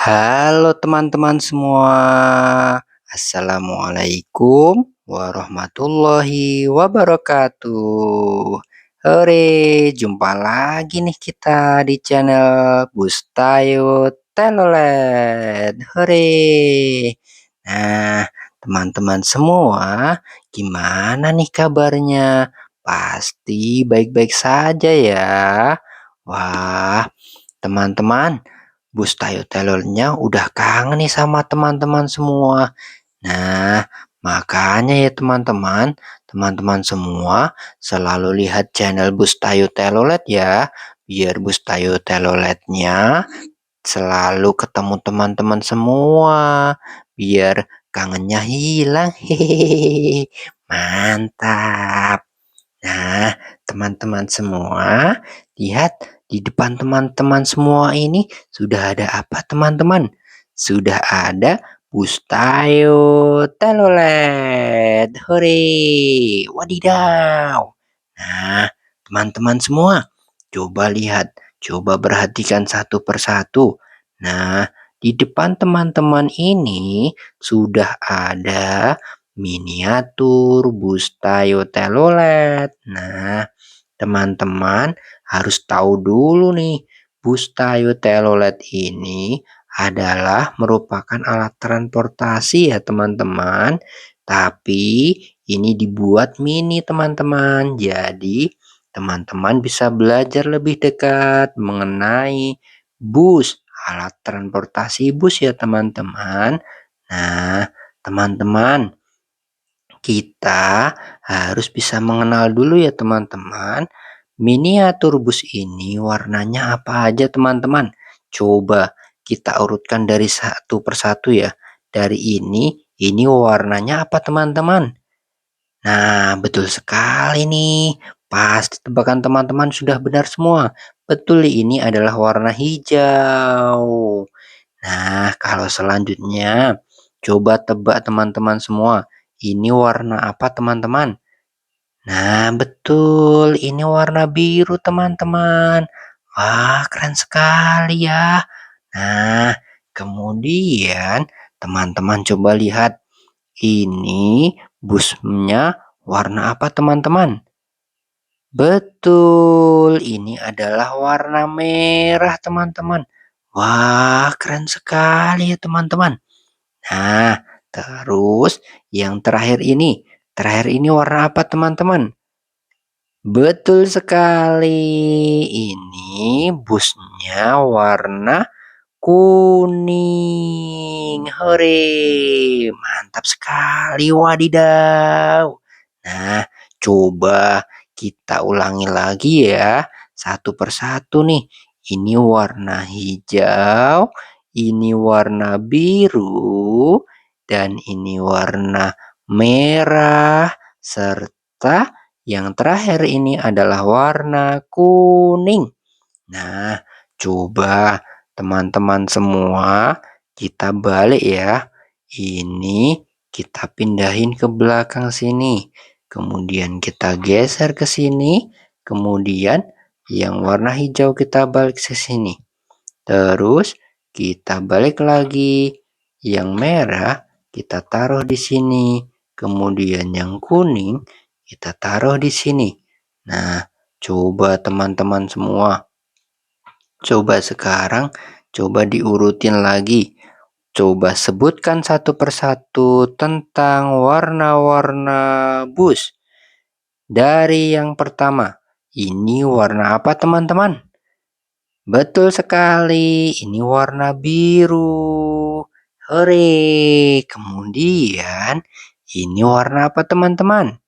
Halo teman-teman semua, Assalamualaikum warahmatullahi wabarakatuh. Hore, jumpa lagi nih kita di channel Bustayo Telolet. Hore. Nah, teman-teman semua, gimana nih kabarnya? Pasti baik-baik saja ya. Wah, teman-teman. Bustayo Telurnya udah kangen nih sama teman-teman semua. Nah, makanya ya teman-teman semua selalu lihat channel Bustayo Telolet ya, biar Bustayo Teloletnya selalu ketemu teman-teman semua, biar kangennya hilang. Hehehe, mantap. Nah, teman-teman semua, lihat di depan teman-teman semua ini sudah ada apa teman-teman? Sudah ada Bustayo Telolet. Hore! Wadidaw! Nah, teman-teman semua, coba lihat, coba perhatikan satu persatu. Nah, di depan teman-teman ini sudah ada miniatur Bustayo Telolet. Nah, teman-teman harus tahu dulu nih, Bustayo Telolet ini adalah merupakan alat transportasi ya teman-teman. Tapi ini dibuat mini teman-teman. Jadi teman-teman bisa belajar lebih dekat mengenai bus, alat transportasi bus ya teman-teman. Nah, teman-teman, kita harus bisa mengenal dulu ya teman-teman. Miniatur bus ini warnanya apa aja teman-teman? Coba kita urutkan dari satu persatu ya. Dari ini warnanya apa teman-teman? Nah, betul sekali nih. Pasti tebakan teman-teman sudah benar semua. Betul, ini adalah warna hijau. Nah, kalau selanjutnya, coba tebak teman-teman semua. Ini warna apa teman-teman? Nah, betul. Ini warna biru teman-teman. Wah, keren sekali ya. Nah, kemudian teman-teman coba lihat. Ini busnya warna apa teman-teman? Betul, ini adalah warna merah teman-teman. Wah, keren sekali ya teman-teman. Nah, terus yang terakhir ini warna apa teman-teman? Betul sekali. Ini busnya warna kuning. Hore! Mantap sekali. Wadidaw. Nah, coba kita ulangi lagi ya. Satu persatu nih. Ini warna hijau, ini warna biru, dan ini warna merah, serta yang terakhir ini adalah warna kuning. Nah, coba teman-teman semua kita balik ya. Ini kita pindahin ke belakang sini. Kemudian kita geser ke sini. Kemudian yang warna hijau kita balik ke sini. Terus kita balik lagi. Yang merah kita taruh di sini. Kemudian yang kuning kita taruh di sini. Nah, coba teman-teman semua. Coba sekarang, coba diurutin lagi. Coba sebutkan satu persatu tentang warna-warna bus. Dari yang pertama, ini warna apa teman-teman? Betul sekali, ini warna biru. Hore! Kemudian, ini warna apa teman-teman?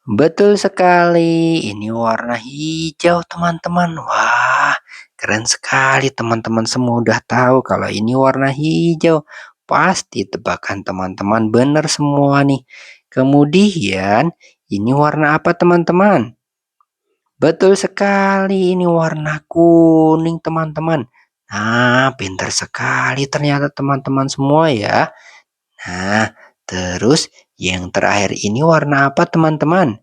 Betul sekali, ini warna hijau teman-teman. Wah, keren sekali teman-teman semua udah tahu kalau ini warna hijau. Pasti tebakan teman-teman benar semua nih. Kemudian, ini warna apa teman-teman? Betul sekali, ini warna kuning teman-teman. Nah, pintar sekali ternyata teman-teman semua ya. Nah, terus yang terakhir ini warna apa teman-teman?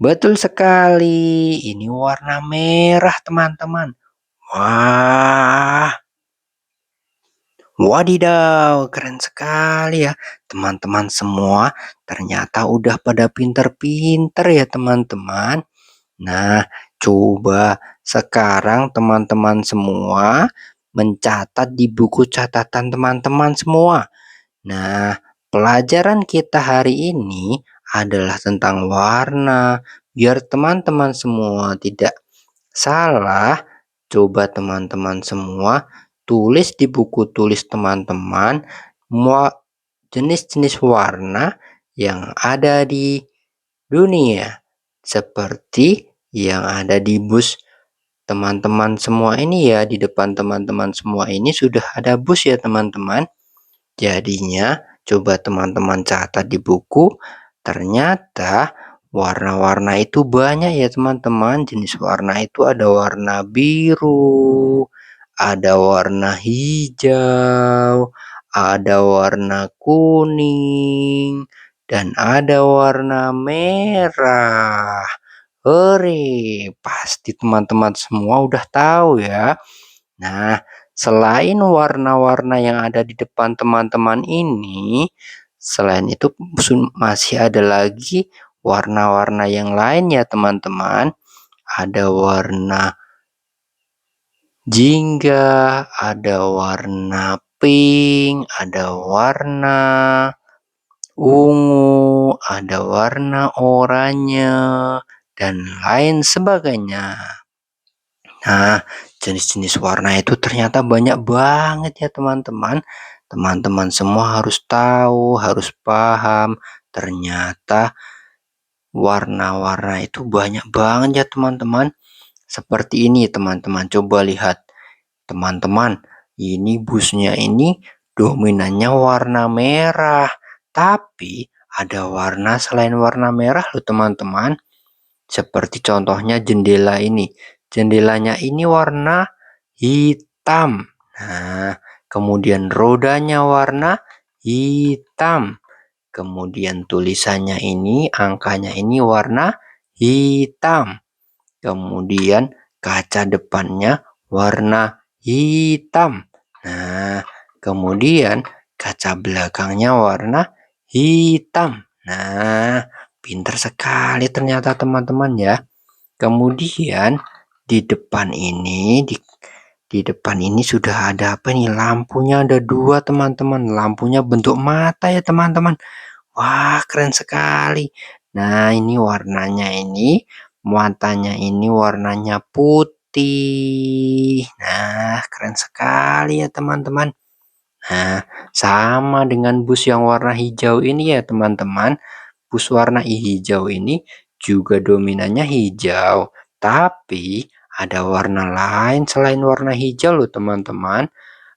Betul sekali, ini warna merah teman-teman. Wah, Wadidaw, keren sekali ya. Teman-teman semua ternyata udah pada pinter-pinter ya teman-teman. Nah, coba sekarang teman-teman semua mencatat di buku catatan teman-teman semua. Nah, pelajaran kita hari ini adalah tentang warna. Biar teman-teman semua tidak salah, coba teman-teman semua tulis di buku tulis teman-teman jenis-jenis warna yang ada di dunia. Seperti yang ada di bus teman-teman semua ini ya, di depan teman-teman semua ini sudah ada bus ya teman-teman. Jadinya coba teman-teman catat di buku, ternyata warna-warna itu banyak ya teman-teman. Jenis warna itu ada warna biru, ada warna hijau, ada warna kuning, dan ada warna merah. Hore, pasti teman-teman semua udah tahu ya. Nah, selain warna-warna yang ada di depan teman-teman ini, selain itu masih ada lagi warna-warna yang lain ya teman-teman. Ada warna jingga, ada warna pink, ada warna ungu, ada warna oranye, dan lain sebagainya. Nah, jenis-jenis warna itu ternyata banyak banget ya teman-teman. Teman-teman semua harus tahu, harus paham. Ternyata warna-warna itu banyak banget ya teman-teman. Seperti ini teman-teman, coba lihat. Teman-teman, ini busnya ini dominannya warna merah. Tapi ada warna selain warna merah loh teman-teman. Seperti contohnya jendela ini. Jendelanya ini warna hitam. Nah, kemudian rodanya warna hitam. Kemudian tulisannya ini, angkanya ini warna hitam. Kemudian kaca depannya warna hitam. Nah, kemudian kaca belakangnya warna hitam. Nah, pintar sekali ternyata teman-teman ya. Kemudian di depan ini di depan ini sudah ada apa nih? Lampunya ada dua teman-teman. Lampunya bentuk mata ya teman-teman. Wah, keren sekali. Nah, ini warnanya ini, matanya ini warnanya putih. Nah, keren sekali ya teman-teman. Nah, sama dengan bus yang warna hijau ini ya teman-teman. Bus warna hijau ini juga dominannya hijau. Tapi ada warna lain selain warna hijau loh teman-teman.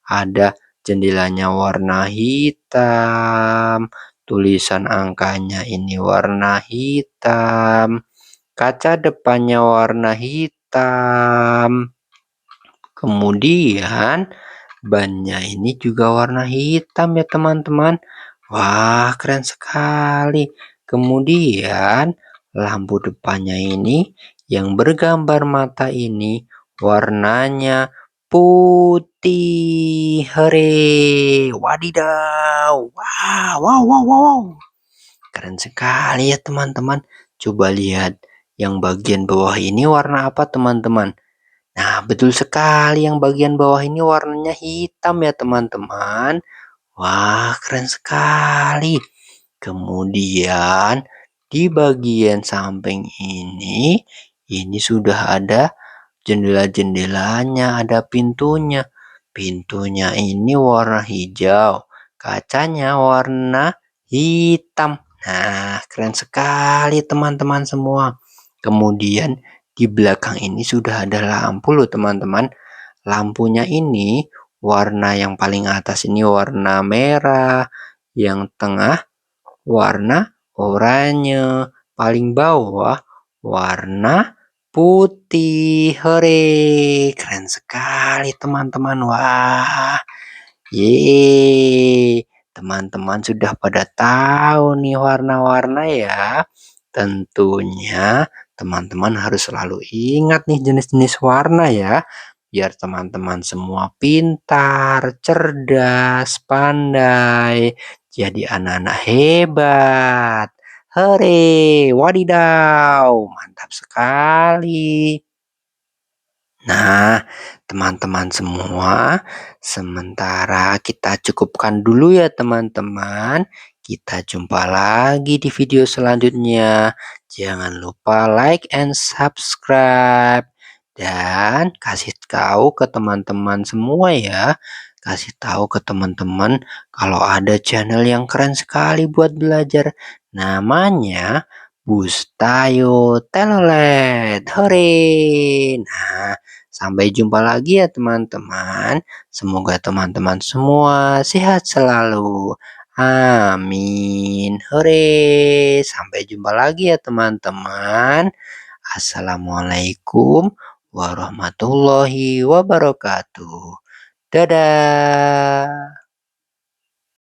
Ada jendelanya warna hitam. Tulisan angkanya ini warna hitam. Kaca depannya warna hitam. Kemudian bannya ini juga warna hitam ya teman-teman. Wah, keren sekali. Kemudian lampu depannya ini yang bergambar mata ini warnanya putih. Hore, wadidaw. Wow, wow, wow, wow. Keren sekali ya teman-teman. Coba lihat yang bagian bawah ini warna apa teman-teman? Nah, betul sekali yang bagian bawah ini warnanya hitam ya teman-teman. Wah, keren sekali. Kemudian di bagian samping ini sudah ada jendela-jendelanya, ada pintunya. Pintunya ini warna hijau, kacanya warna hitam. Nah, keren sekali teman-teman semua. Kemudian di belakang ini sudah ada lampu loh teman-teman. Lampunya ini warna yang paling atas ini warna merah, yang tengah warna oranye, paling bawah warna putih. Hore, keren sekali teman-teman. Wah, yeay, teman-teman sudah pada tahu nih warna-warna ya. Tentunya teman-teman harus selalu ingat nih jenis-jenis warna ya. biar teman-teman semua pintar, cerdas, pandai, jadi anak-anak hebat. Hore, wadidaw, mantap sekali. Nah, teman-teman semua, sementara kita cukupkan dulu ya teman-teman. Kita jumpa lagi di video selanjutnya. Jangan lupa like and subscribe. Dan kasih tahu ke teman-teman semua ya. Kasih tahu ke teman-teman kalau ada channel yang keren sekali buat belajar. Namanya Bustayo Telolet. Hore! Nah, sampai jumpa lagi ya teman-teman. Semoga teman-teman semua sehat selalu. Amin. Hore. Sampai jumpa lagi ya teman-teman. Assalamualaikum warahmatullahi wabarakatuh. Dadah.